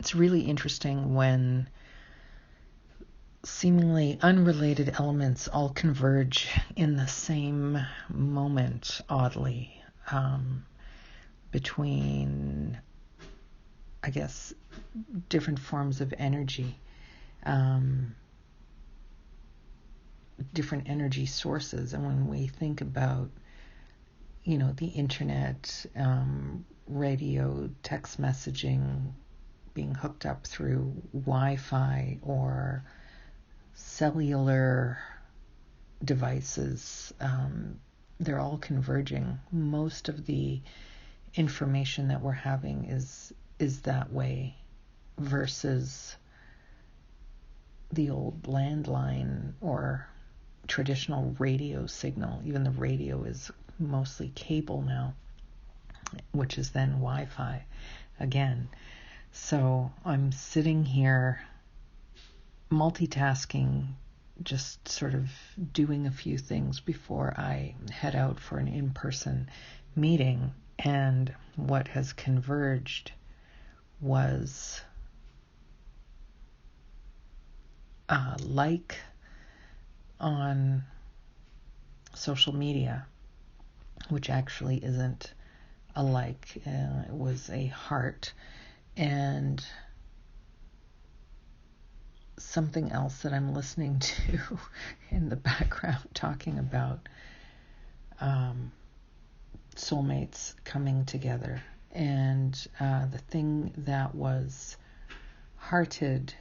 it's really interesting when seemingly unrelated elements all converge in the same moment, oddly, between, I guess, different forms of energy, different energy sources. And when we think about, the internet, radio, text messaging, being hooked up through Wi-Fi or cellular devices, they're all converging. Most of the information that we're having is that way versus the old landline or traditional radio signal. Even the radio is mostly cable now, which is then Wi-Fi again. So I'm sitting here multitasking, just sort of doing a few things before I head out for an in-person meeting. And what has converged was like on social media, which actually isn't a like. It was a heart. And something else that I'm listening to in the background talking about soulmates coming together. And the thing that was hearted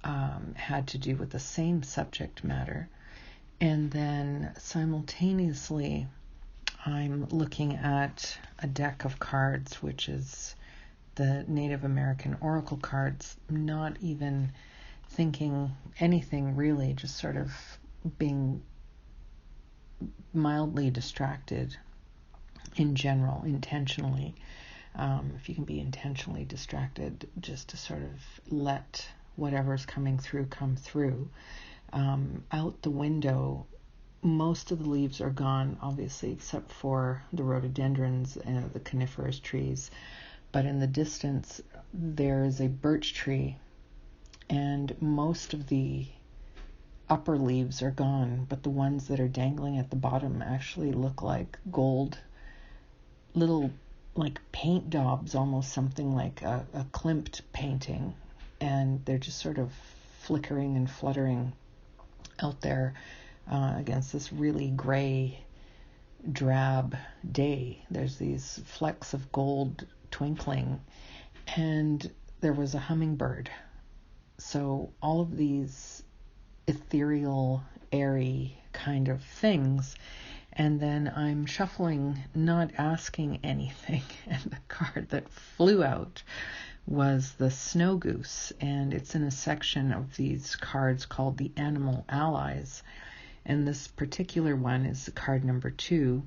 had to do with the same subject matter. And then simultaneously, I'm looking at a deck of cards, which is the Native American Oracle cards, not even thinking anything really, just sort of being mildly distracted in general, intentionally. If you can be intentionally distracted, just to sort of let whatever's coming through come through. Out the window, most of the leaves are gone, obviously, except for the rhododendrons and the coniferous trees. But in the distance, there's a birch tree, and most of the upper leaves are gone, but the ones that are dangling at the bottom actually look like gold, little like paint daubs, almost something like a Klimt painting, and they're just sort of flickering and fluttering out there against this really gray, drab day. There's these flecks of gold twinkling, and there was a hummingbird. So all of these ethereal, airy kind of things. And then I'm shuffling, not asking anything, and the card that flew out was the snow goose, and it's in a section of these cards called the Animal Allies. And this particular one is card number 2,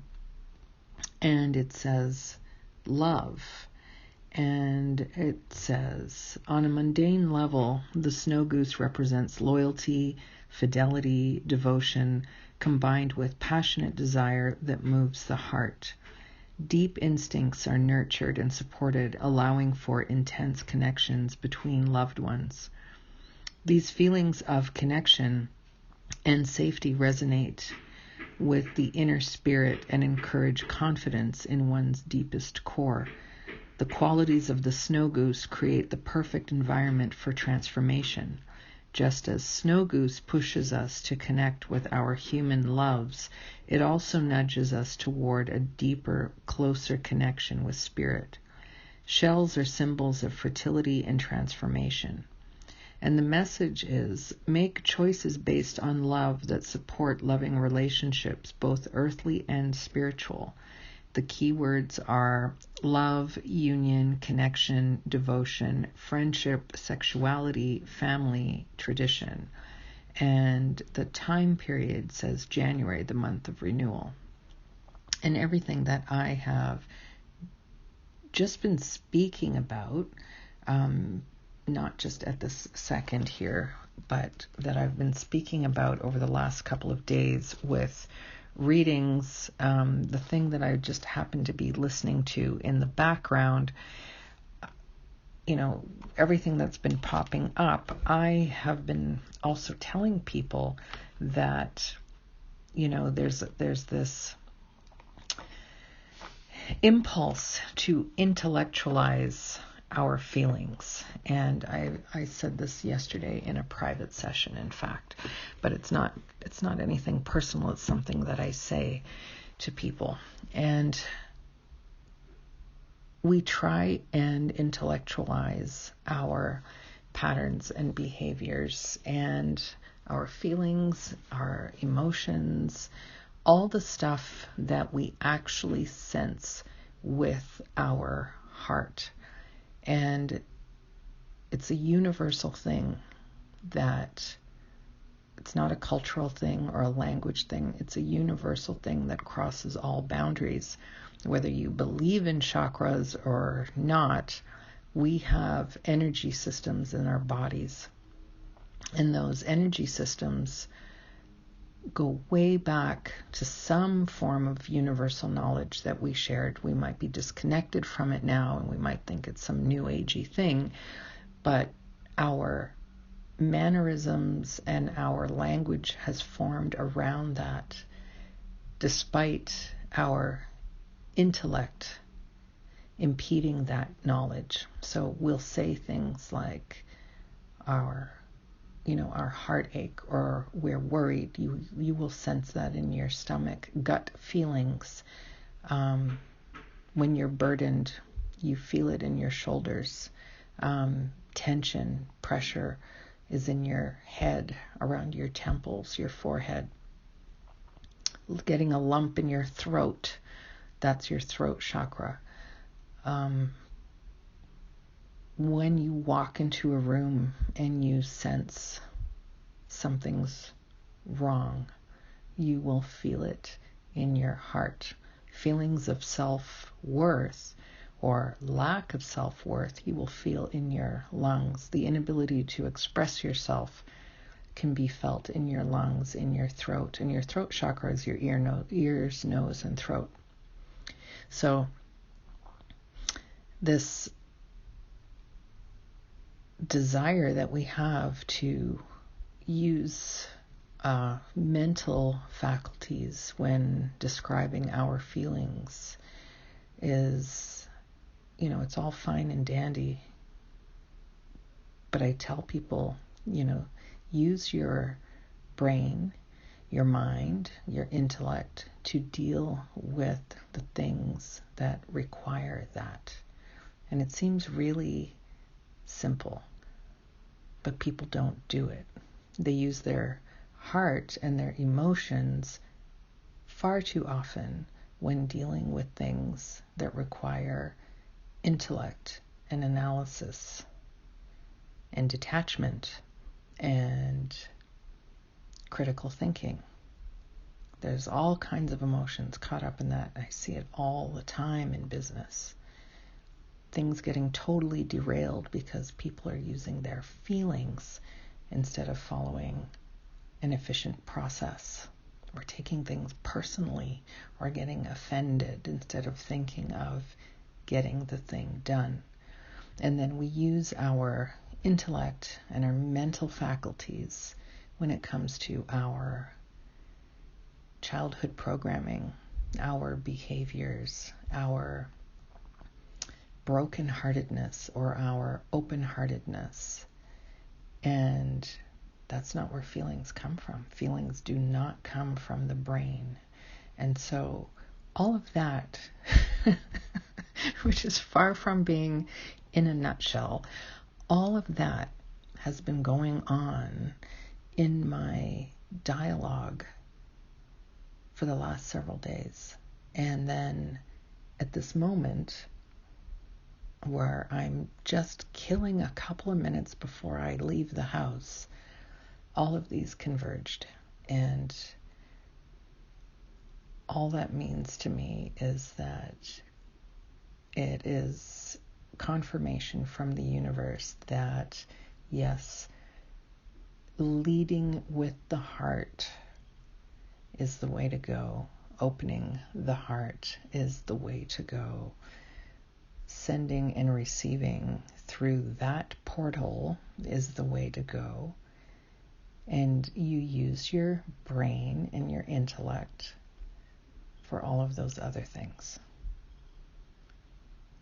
and it says love. And it says, on a mundane level, the snow goose represents loyalty, fidelity, devotion, combined with passionate desire that moves the heart. Deep instincts are nurtured and supported, allowing for intense connections between loved ones. These feelings of connection and safety resonate with the inner spirit and encourage confidence in one's deepest core. The qualities of the snow goose create the perfect environment for transformation. Just as snow goose pushes us to connect with our human loves, it also nudges us toward a deeper, closer connection with spirit. Shells are symbols of fertility and transformation. And the message is, make choices based on love that support loving relationships, both earthly and spiritual. The key words are love, union, connection, devotion, friendship, sexuality, family, tradition. And the time period says January, the month of renewal. And everything that I have just been speaking about, not just at this second here, but that I've been speaking about over the last couple of days with readings, the thing that I just happened to be listening to in the background everything that's been popping up, I have been also telling people that, there's this impulse to intellectualize our feelings. And I said this yesterday in a private session, in fact, but it's not anything personal. It's something that I say to people. And we try and intellectualize our patterns and behaviors and our feelings, our emotions, all the stuff that we actually sense with our heart. And it's a universal thing, that it's not a cultural thing or a language thing. It's a universal thing that crosses all boundaries. Whether you believe in chakras or not, we have energy systems in our bodies. And those energy systems go way back to some form of universal knowledge that we shared. We might be disconnected from it now, and we might think it's some new agey thing, but our mannerisms and our language has formed around that, despite our intellect impeding that knowledge. So we'll say things like our heartache, or we're worried. You will sense that in your stomach. Gut feelings. When you're burdened, you feel it in your shoulders. Tension, pressure is in your head, around your temples, your forehead. Getting a lump in your throat, that's your throat chakra. When you walk into a room and you sense something's wrong, you will feel it in your heart. Feelings of self-worth or lack of self-worth, you will feel in your lungs. The inability to express yourself can be felt in your lungs, in your throat. And your throat chakra is your ears, nose, and throat. So this desire that we have to use mental faculties when describing our feelings is, it's all fine and dandy. But I tell people, use your brain, your mind, your intellect to deal with the things that require that. And it seems really simple, but people don't do it. They use their heart and their emotions far too often when dealing with things that require intellect and analysis and detachment and critical thinking. There's all kinds of emotions caught up in that. I see it all the time in business. Things getting totally derailed because people are using their feelings instead of following an efficient process, or taking things personally, or getting offended instead of thinking of getting the thing done. And then we use our intellect and our mental faculties when it comes to our childhood programming, our behaviors, our brokenheartedness, or our open-heartedness. And that's not where feelings come from. Feelings do not come from the brain. And so all of that, which is far from being in a nutshell, all of that has been going on in my dialogue for the last several days. And then at this moment, where I'm just killing a couple of minutes before I leave the house, all of these converged. And all that means to me is that it is confirmation from the universe that, yes, leading with the heart is the way to go. Opening the heart is the way to go. sending and receiving through that portal is the way to go. And you use your brain and your intellect for all of those other things.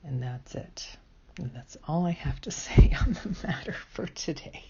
And that's it. And that's all I have to say on the matter for today.